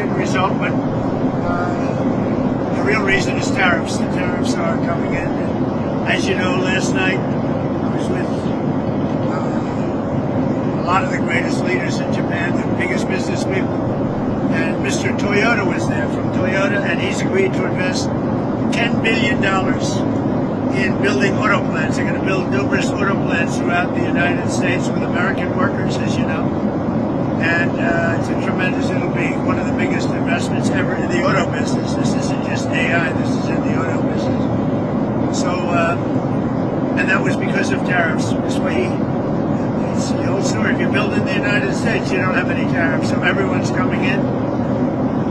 election result, but the real reason is tariffs. The tariffs are coming in. And as you know, last night I was with a lot of the greatest leaders in Japan, the biggest business people. And Mr. Toyota was there from Toyota, and he's agreed to invest $10 billion in building auto plants. They're going to build numerous auto plants throughout the United States with American workers, as you know. And it's a tremendous, it'll be one of the biggest investments ever in the auto business. This isn't just AI, this is in the auto business. So, and that was because of tariffs. This way, it's the whole story. If you build in the United States, you don't have any tariffs. So everyone's coming in.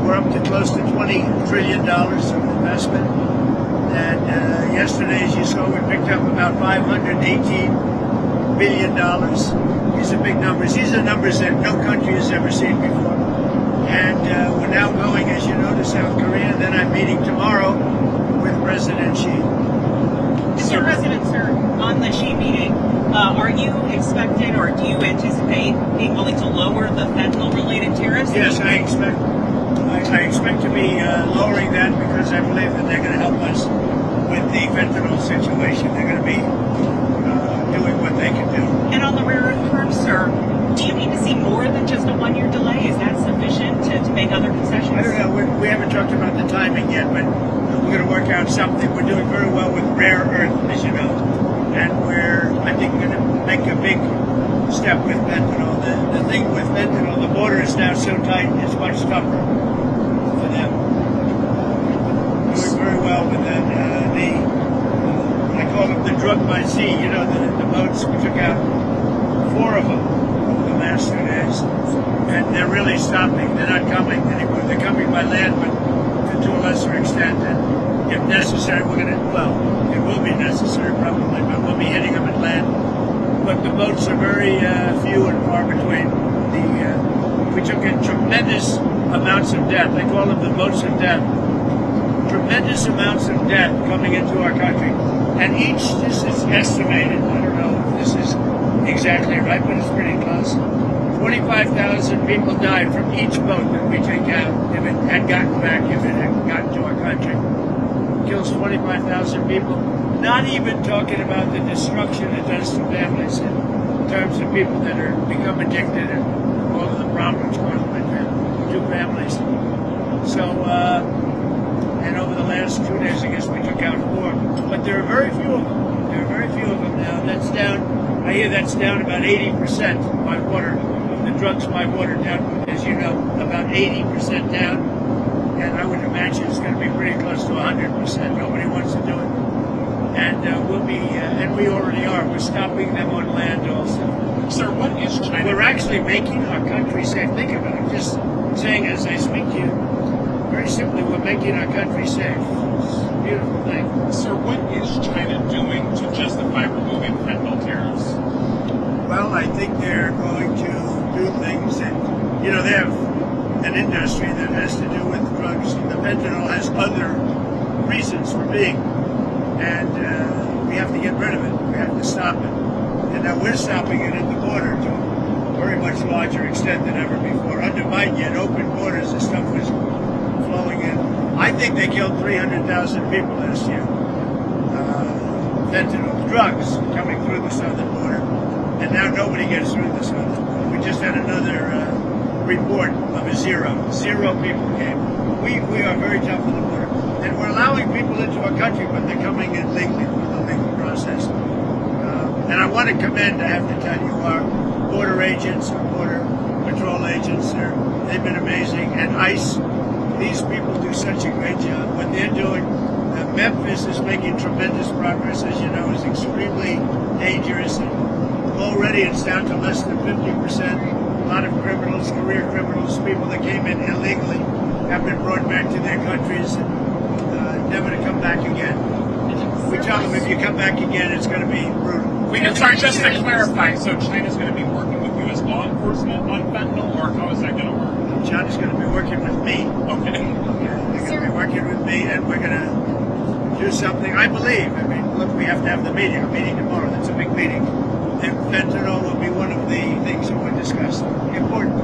We're up to close to $20 trillion of investment. And yesterday, as you saw, we picked up about $518 billion. These are big numbers. These are numbers that no country has ever seen before. And we're now going, as you know, to South Korea. Then I'm meeting tomorrow with President Xi. Mr. President, sir, on the Xi meeting, are you expecting or do you anticipate being willing to lower the fentanyl-related tariffs? Yes, I expect to be lowering that because I believe that they're going to help us with the fentanyl situation. They're going to be doing what they can do. And on the rare earth firms, sir, do you need to see more than just a one-year delay? Is that sufficient to make other concessions? I don't know. We haven't talked about the timing yet, but we're going to work out something. We're doing very well with rare earth, as you know, and I think we're going to make a big step with fentanyl. The thing with fentanyl, the border is now so tight, it's much tougher for them. Doing very well with that. I call them the drug by sea. You know, the boats, we took out 4 of them over the last 2 days, and they're really stopping. They're not coming anymore. They're coming by land, but to a lesser extent. And if necessary, we're going to, well, it will be necessary probably, but we'll be hitting them at land. But the boats are very few and far between. We took in tremendous amounts of debt. They call them the boats of death. Tremendous amounts of debt coming into our country. And this is estimated, I don't know if this is exactly right, but it's pretty close. 25,000 people died from each boat that we take out if it had gotten back, if it had gotten to our country. Kills 25,000 people. Not even talking about the destruction it does to families in terms of people that are become addicted and all of the problems caused by two families. So, and over the last 2 days, I guess we took out 4. But there are very few of them. There are very few of them now. That's down, I hear that's down about 80% by water. The drugs by water down, as you know, about 80% down. And I would imagine it's going to be pretty close to 100%. Nobody wants to do it. And we'll be, and we already are. We're stopping them on land also. Sir, what is China? We're actually making our country safe. Think about it. I'm just saying as I speak to you, very simply, we're making our country safe. It's a beautiful thing. Sir, what is China doing to justify removing fentanyl tariffs? Well, I think they're going to do things that, you know, they have an industry that has to do with drugs. The fentanyl has other reasons for being. And we have to get rid of it. We have to stop it. And now we're stopping it at the border to a very much larger extent than ever before. Under Biden, yet open borders, the stuff was flowing in. I think they killed 300,000 people last year. Fentanyl, drugs coming through the southern border. And now nobody gets through the southern border. We just had another report of a 0. 0 people came. We are very tough on the border. And we're allowing people into our country, but they're coming in legally through the legal process. And I want to commend, I have to tell you, our border agents, our border patrol agents, they've been amazing. And ICE, these people do such a great job. What they're doing, Memphis is making tremendous progress, as you know, is extremely dangerous. And already it's down to less than 50%. A lot of criminals, career criminals, people that came in illegally have been brought back to their countries and never to come back again. We tell them if you come back again, it's going to be brutal. Sorry, just to clarify, so China's going to be working with U.S. law enforcement on fentanyl, or how is that going to work? China's going to be working with me. Okay. They're going to be working with me, and we're going to do something, I believe. I mean, look, we have to have the meeting. Our meeting tomorrow, that's a big meeting. And fentanyl will be one of the things that we'll discuss. Important.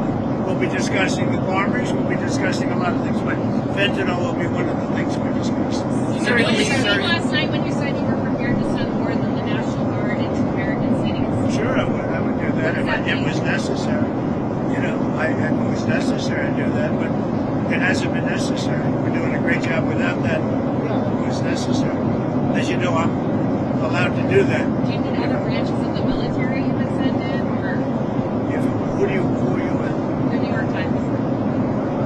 We'll We'll be discussing the farmers. We'll be discussing a lot of things, but fentanyl will be one of the things we're discussing. Sir, you said last night when you said you were prepared to send more than the National Guard into American cities. Sure, I would do that if it was necessary. You know, if it was necessary to do that, but it hasn't been necessary. We're doing a great job without that. It was necessary. As you know, I'm allowed to do that. Do you need other branches of the military you would send in, or Who are you with? the New York Times?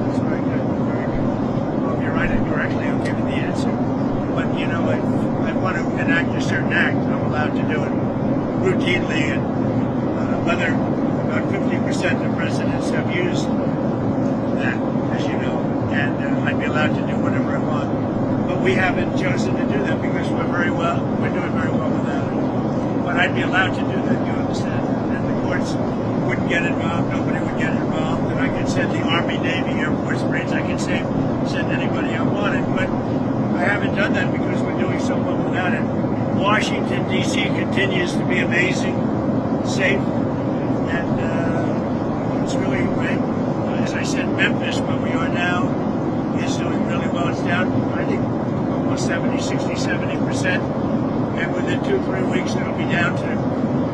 That's very good. Very good. Well, if you write it correctly, I'll give you the answer. But you know, I want to enact a certain act. I'm allowed to do it routinely, and whether about 50% of presidents have used that, as you know, and I'd be allowed to do whatever I want. But we haven't chosen to do that because we're doing very well without it. But I'd be allowed to do that, you understand? And the courts wouldn't get involved, nobody would get involved, and I could send the Army, Navy, Air Force, Marines, I could send anybody I wanted, but I haven't done that because we're doing so well without it. Washington, D.C. continues to be amazing, safe, and it's really great. As I said, Memphis, where we are now, is doing really well. It's down, I think, almost 70%. And within 2-3 weeks, it'll be down to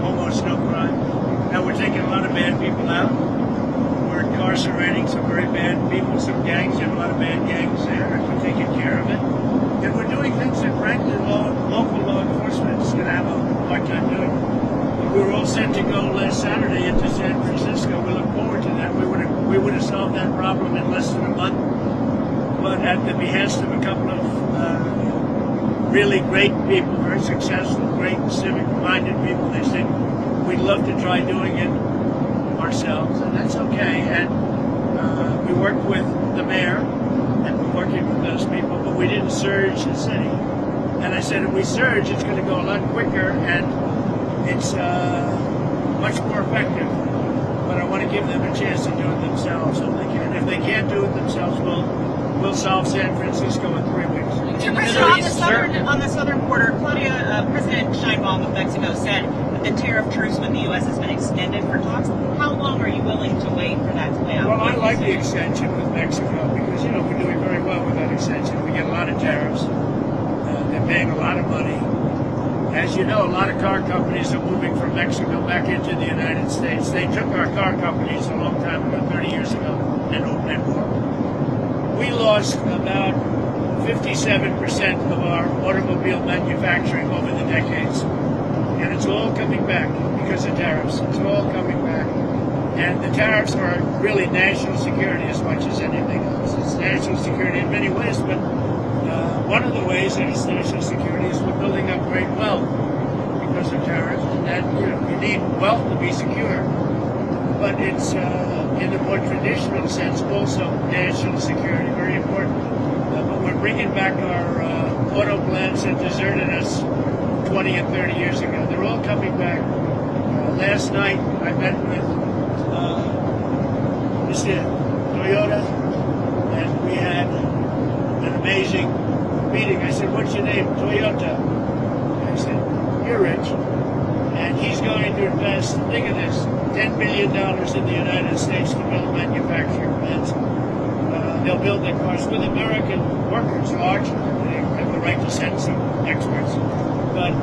almost no crime. Now, we're taking a lot of bad people out. We're incarcerating some very bad people, some gangs. You have a lot of bad gangs there, and we're taking care of it. And we're doing things that, frankly, local law enforcement is going to have a hard time doing. We were all set to go last Saturday into San Francisco. We look forward to that. We would have solved that problem in less than a month. But at the behest of a couple of really great people, very successful, great civic-minded people, they said, we'd love to try doing it ourselves, and that's okay. And we worked with the mayor, and we're working with those people, but we didn't surge the city. And I said, if we surge, it's going to go a lot quicker, and it's much more effective. But I want to give them a chance to do it themselves if they can. If they can't do it themselves, we'll solve San Francisco in 3 weeks. On the southern border, President Sheinbaum of Mexico said that the tariff truce with the U.S. has been extended for talks. How long are you willing to wait for that to play out? Well, I like the extension with Mexico because, you know, we're doing very well with that extension. We get a lot of tariffs. They're paying a lot of money. As you know, a lot of car companies are moving from Mexico back into the United States. They took our car companies a long time ago, 30 years ago, and opened it more. We lost about 57% of our automobile manufacturing over the decades. And it's all coming back because of tariffs. It's all coming back. And the tariffs are really national security as much as anything else. It's national security in many ways, but one of the ways that it's national security is we're building up great wealth because of tariffs. And that, you need wealth to be secure. But it's, in the more traditional sense, also national security, very important. But we're bringing back our auto plants that deserted us 20 and 30 years ago. They're all coming back. Last night, I met with Mr. Toyota, and we had an amazing meeting. I said, what's your name? Toyota. I said, you're rich. And he's going to invest, think of this, $10 billion in the United States to build manufacturing plants. They'll build their cars with American workers, largely. They have the right to send some experts. But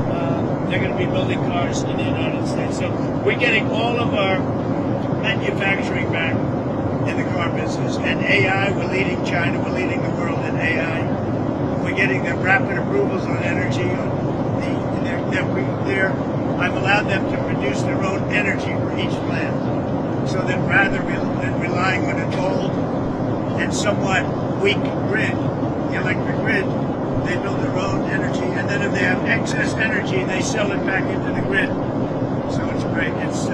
they're going to be building cars in the United States. So we're getting all of our manufacturing back in the car business. And AI, we're leading China, we're leading the world in AI. We're getting them rapid approvals on energy. I've allowed them to produce their own energy for each plant. So that rather than relying on an old and somewhat weak grid, the electric grid, they build their own energy, and then if they have excess energy, they sell it back into the grid. So it's great. It's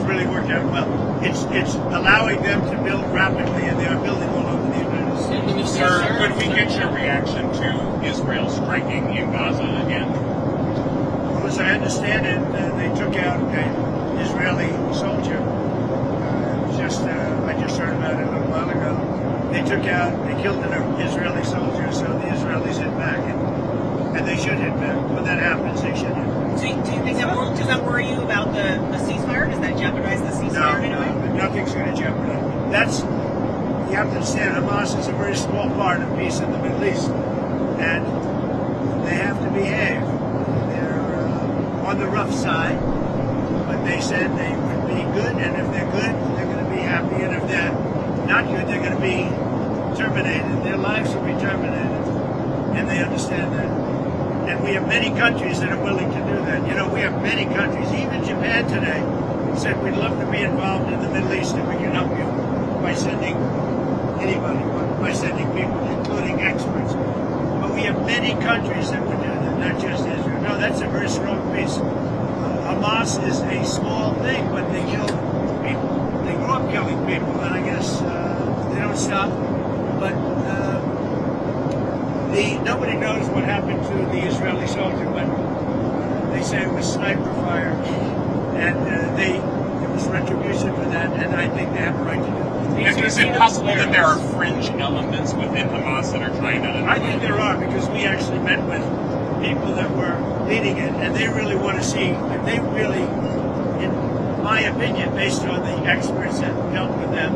really worked out well. It's allowing them to build rapidly, and they are building all over the United States. Sir, could we get your reaction to Israel striking in Gaza again? Well, as I understand it, they took out an Israeli soldier. I just heard about it a little while ago. They killed an Israeli soldier, so the Israelis hit back, and they should hit back. When that happens, they should hit back. So do you think does that worry you about the ceasefire? Does that jeopardize the ceasefire in any way? No, nothing's going to jeopardize. that's, you have to understand, Hamas is a very small part of peace in the Middle East, and they have to behave. They're on the rough side, but they said they would be good, and if they're good, they're going to be happy, and if they're not good, they're going to be terminated. Their lives will be terminated, and they understand that. And we have many countries that are willing to do that. You know, we have many countries. Even Japan today said we'd love to be involved in the Middle East if we can help you by sending anybody, by sending people, including experts. But we have many countries that would do that, not just Israel. No, that's a very strong piece. Hamas is a small thing, but they kill people. They grew up killing people, and I guess they don't stop. But nobody knows what happened to the Israeli soldier, but they say it was sniper fire, and there was retribution for that, and I think they have a right to do it. Is it possible that there are fringe elements within Hamas that are trying to... I think there are, because we actually met with people that were leading it, and they really want to see, and they really, in my opinion, based on the experts that dealt with them,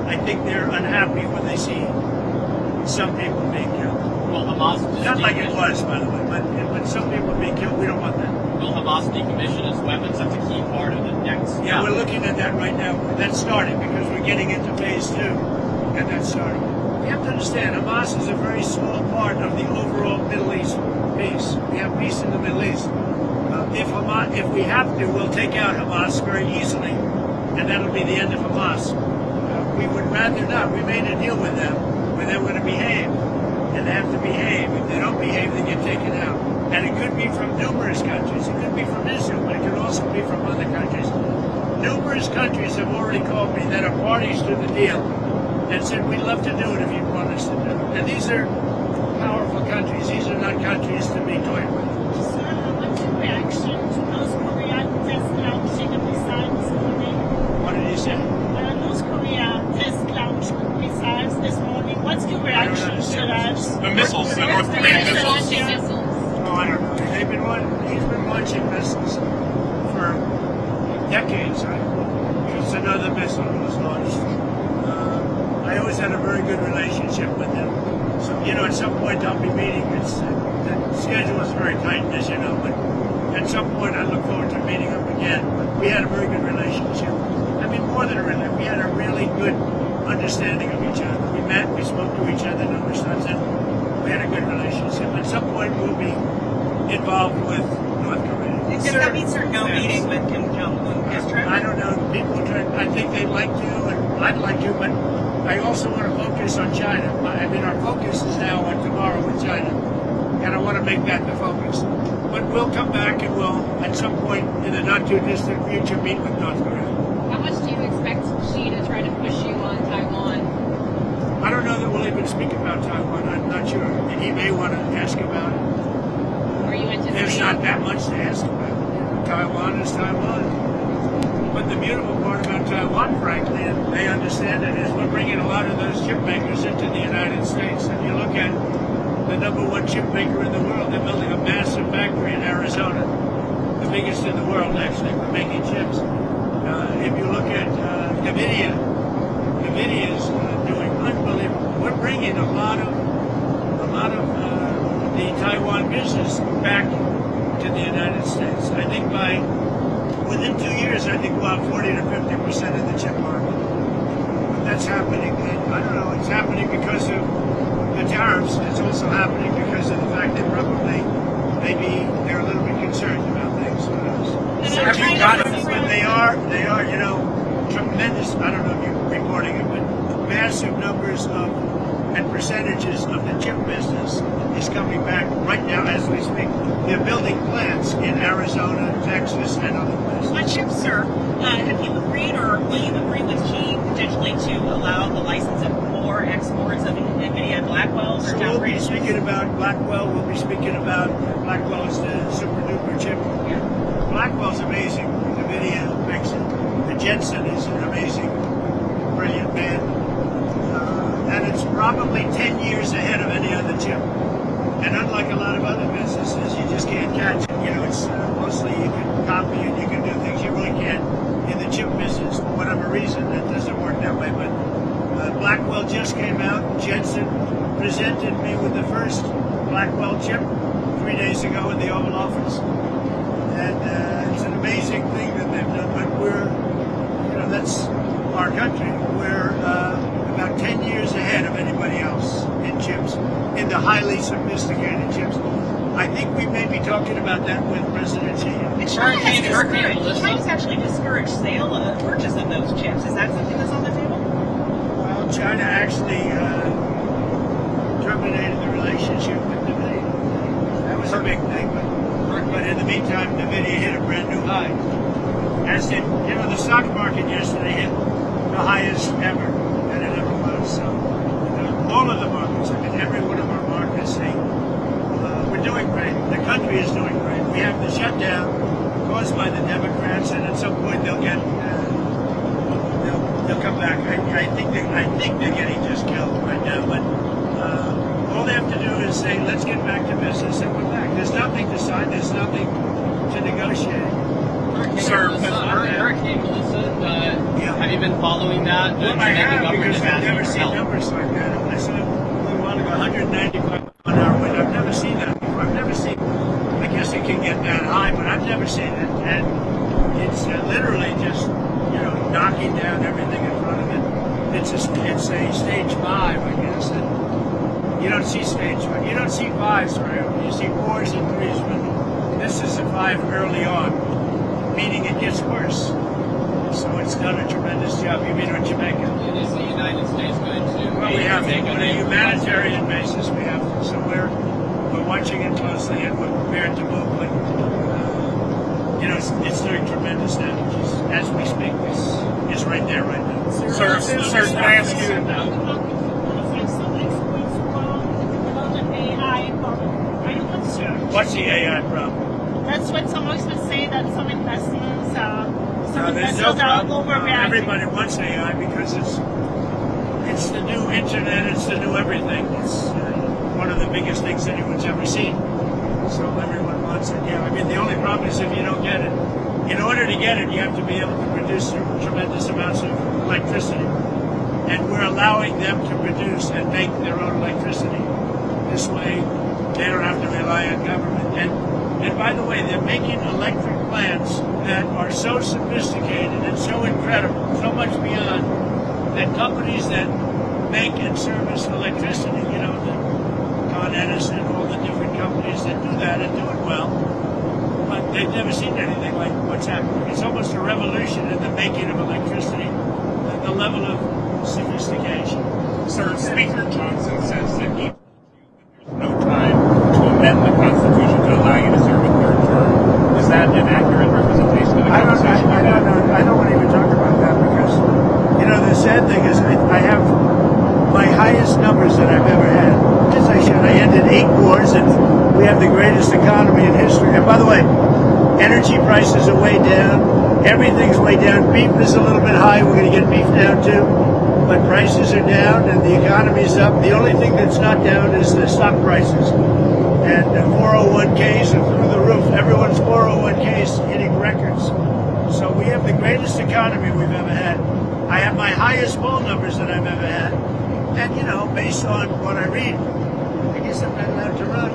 I think they're unhappy when they see some people being killed. Will Hamas Not like it was, by the way, but when some people are being killed, we don't want that. Will Hamas decommission its weapons? That's a key part of the next. Yeah, we're looking at that right now. That's starting because we're getting into phase 2, and that's starting. You have to understand, Hamas is a very small part of the overall Middle East peace. We have peace in the Middle East. If we have to, we'll take out Hamas very easily, and that'll be the end of Hamas. We would rather not. We made a deal with them where they were going to behave, and they have to behave. If they don't behave, they get taken out. And it could be from numerous countries. It could be from Israel, but it could also be from other countries. Numerous countries have already called me that are parties to the deal and said, we'd love to do it if you want us to do it. And these are powerful countries. These are not countries to be toyed with. Sir, what's your reaction to North Korea test launching a missile this morning? What did he say? North Korea test launched missiles this morning. What's your reaction to that? The missiles, the North Korean missiles. Oh, I don't know. He's been launching missiles for decades, right? Just another missile was launched. I always had a very good relationship with him. So, at some point I'll be meeting. The schedule is very tight, as you know, but at some point I look forward to meeting him again. But we had a very good relationship. I mean, more than a relationship. We had a really good understanding of each other. We met, we spoke to each other numerous times, and we had a good relationship. At some point we'll be involved with North Korea. Is that means there's no meeting with Kim Jong Un yesterday? I don't know. I think they'd like to, and I'd like to, but I also want to focus on China. Our focus is now on tomorrow with China, and I want to make that the focus. But we'll come back and we'll, at some point in the not too distant future, meet with North Korea. How much do you expect Xi to try to push you on Taiwan? I don't know that we'll even speak about Taiwan. I'm not sure. He may want to ask about it. Are you anticipating? There's not that much to ask about. Taiwan is Taiwan. But the beautiful part about Taiwan, frankly, and they understand it, is we're bringing a lot of those chip makers into the United States. If you look at the #1 chip maker in the world, they're building a massive factory in Arizona, the biggest in the world, actually, for making chips. If you look at NVIDIA is doing unbelievable. We're bringing a lot of the Taiwan business back to the United States. I think within 2 years, I think we'll have 40 to 50% of the chip market. But that's happening, and I don't know, it's happening because of the tariffs. It's also happening because of the fact that probably maybe they're a little bit concerned about things. Who knows? But they are, tremendous, I don't know if you're reporting it, but massive numbers and percentages of the chip business is coming back right now as we speak. They're building plants in Arizona, Texas, and other places. On chips, sir, have you agreed, or will you agree with Xi potentially to allow the license of more exports of NVIDIA Blackwells or So we'll be downgrades? speaking about Blackwell. We'll be speaking about Blackwell is the super duper chip. Yeah. Blackwell's amazing. NVIDIA makes it. The Jensen is an amazing, brilliant man. And it's probably 10 years ahead of any other chip. And unlike a lot of other businesses, you just can't catch it. It's mostly you can copy and you can do things you really can't in the chip business for whatever reason. reason. It doesn't work that way. But Blackwell just came out. Jensen presented me with the first Blackwell chip 3 days ago in the Oval Office. And it's an amazing thing that they've done. But that's our country. We're about 10 years ahead of anybody else in chips, in the highly sophisticated chips. I think we may be talking about that with President Xi. China's actually discouraged sale of purchase of those chips. Is that something that's on the table? Well, China actually terminated the relationship with NVIDIA. That was a big thing, but in the meantime, NVIDIA hit a brand new high. As did, the stock market yesterday hit the highest ever that it ever was. So all of the markets, every one of our markets, we're doing great. The country is doing great. We have the shutdown caused by the Democrats, and at some point they'll come back. I think they're getting just killed right now, but all they have to do is say, let's get back to business, and we're back. There's nothing to sign. There's nothing to negotiate. Hurricane Melissa, have you been following that? Well, I have, because I've never seen numbers like that. I saw a while ago 195 mile-an-hour wind. I've never seen that before. I've never seen. I guess it can get that high, but I've never seen it. And it's literally just knocking down everything in front of it. It's a stage 5, I guess. And you don't see stage 5. You don't see 5s, right? You see 4s and 3s, but this is a 5 early on, meaning it gets worse. So it's done a tremendous job. You mean on Jamaica? Is the United States going to? Well, we have to. On a humanitarian basis, we have to. So we're watching it closely, and we're prepared to move. But it's doing tremendous damage as we speak. It's right there right now. Sir, can I ask you? What's the AI problem? That's what some experts say, that some investments are there's no problem. Everybody wants AI because it's the new internet, it's the new everything. It's one of the biggest things anyone's ever seen. So everyone wants it. Yeah, I mean, the only problem is if you don't get it. In order to get it, you have to be able to produce tremendous amounts of electricity. And we're allowing them to produce and make their own electricity. This way, they don't have to rely on government. And by the way, they're making electric plants that are so sophisticated and so incredible, so much beyond, that companies that make and service electricity, the Con Edison, all the different companies that do that and do it well, but they've never seen anything like what's happening. It's almost a revolution in the making of electricity, the level of sophistication. Sir, Speaker Johnson says that there's no time to amend the Constitution to allow you to serve a third term. Is that an accurate representation of the conversation? I don't want to even talk about that because, the sad thing is I have my highest numbers that I've ever had. As I said, I ended 8 wars and we have the greatest economy in history. And by the way, energy prices are way down. Everything's way down. Beef is a little bit high. We're going to get beef down too. But prices are down and the economy's up. The only thing that's not down is the stock prices. And 401ks are through the roof. Everyone's 401ks hitting records. So we have the greatest economy we've ever had. I have my highest poll numbers that I've ever had. And, based on what I read, I guess I'm not allowed to run.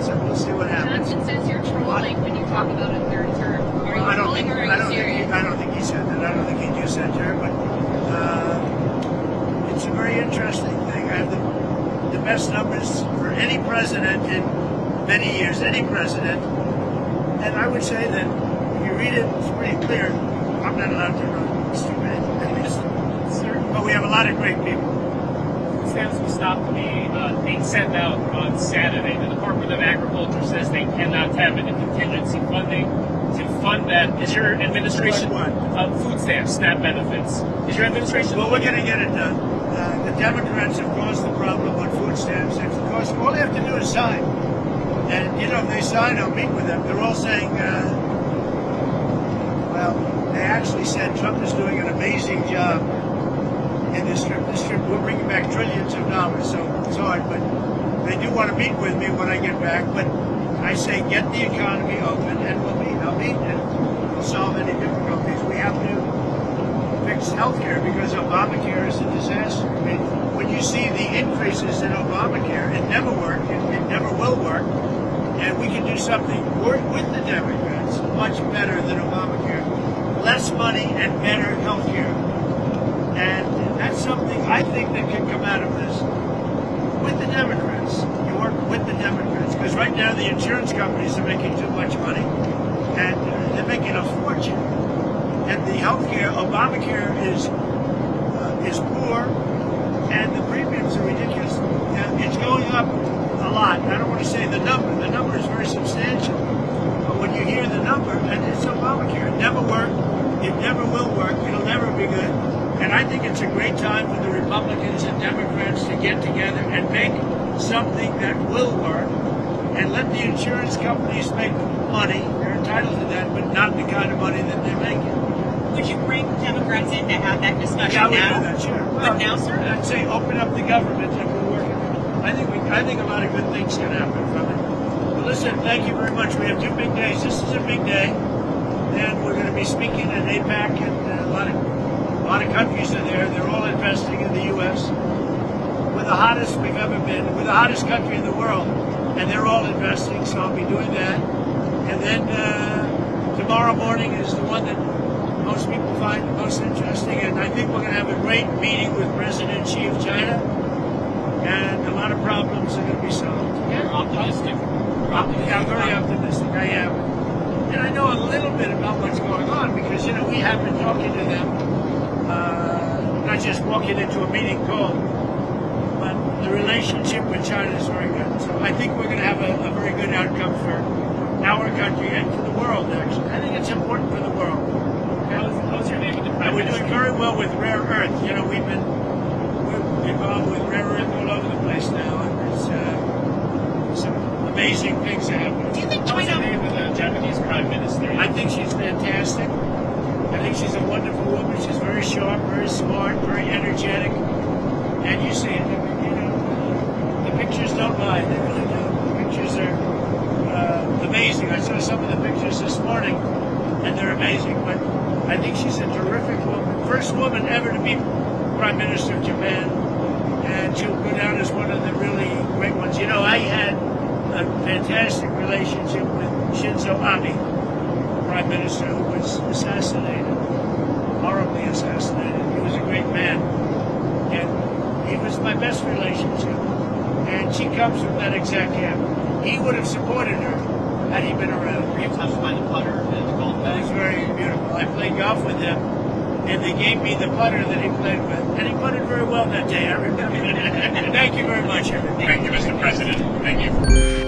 So we'll see what happens. Johnson says you're trolling when you talk about a third term. Are you trolling or are you serious? I don't think he said that. I don't think he used that term, but it's a very interesting thing. I have the best numbers for any president in many years, any president. And I would say that if you read it, it's pretty clear. I'm not allowed to run. It's too bad. But we have a lot of great people. Stamps will stop being sent out on Saturday. The Department of Agriculture says they cannot have any contingency funding to fund that. Is your administration food stamps, SNAP benefits? Is your administration? Well, we're going to get it done. The Democrats have caused the problem on food stamps. And of course, all they have to do is sign. And if they sign, I'll meet with them. They're all saying, they actually said Trump is doing an amazing job in this trip. This trip will bring back trillions of dollars, so it's hard, but they do want to meet with me when I get back. But I say get the economy open and we'll meet. I'll meet and we'll solve any difficulties. We have to fix healthcare because Obamacare is a disaster. I mean, when you see the increases in Obamacare, it never worked, it never will work, and we can do something with the Democrats much better than Obamacare. Less money and better healthcare. And that's something I think that can come out of this with the Democrats. You work with the Democrats, because right now the insurance companies are making too much money, and they're making a fortune. And the healthcare, Obamacare is poor, and the premiums are ridiculous. It's going up a lot. I don't want to say the number. The number is very substantial. But when you hear the number, and it's Obamacare, it never worked. It never will work. It'll never be good. And I think it's a great time for the Republicans and Democrats to get together and make something that will work, and let the insurance companies make money. They're entitled to that, but not the kind of money that they're making. Would you bring Democrats in to have that discussion Yeah, we now? do that, sure. But now, sir? I'd say open up the government and we're working. I think a lot of good things can happen from it. But listen, thank you very much. We have 2 big days. This is a big day. Then we're going to be speaking at APAC, and a lot of countries are there. They're all investing in the U.S. We're the hottest we've ever been. We're the hottest country in the world, and they're all investing. So I'll be doing that. And then tomorrow morning is the one that most people find the most interesting, and I think we're going to have a great meeting with President Xi of China, and a lot of problems are going to be solved. You're optimistic. Yeah, I'm very optimistic. I am. And I know a little bit about what's going on because, we have been talking to them, not just walking into a meeting called, but the relationship with China is very good. So I think we're going to have a very good outcome for our country and for the world, actually. I think it's important for the world. How's your name with the Prime We're Minister? doing very well with rare earth. We're involved with rare earth all over the place now, and it's some amazing things are happening. Do you think How's your China... name with the Japanese Prime Minister? I think she's fantastic. I think she's a wonderful woman. She's very sharp, very smart, very energetic, and you see it. The pictures don't lie. They really don't. The pictures are amazing. I saw some of the pictures this morning, and they're amazing. But I think she's a terrific woman. First woman ever to be Prime Minister of Japan, and she'll go down as one of the really great ones. I had a fantastic relationship with Shinzo Abe, Prime Minister, who was assassinated, horribly assassinated. He was a great man, and he was my best relationship. And she comes from that exact camp. He would have supported her had he been around. Were you touched by the putter and the golf That was bag? very beautiful. I played golf with them, and they gave me the putter that he played with, and he putted very well that day. I remember. Thank you very much, everybody. Thank you, Mr. President. Thank you.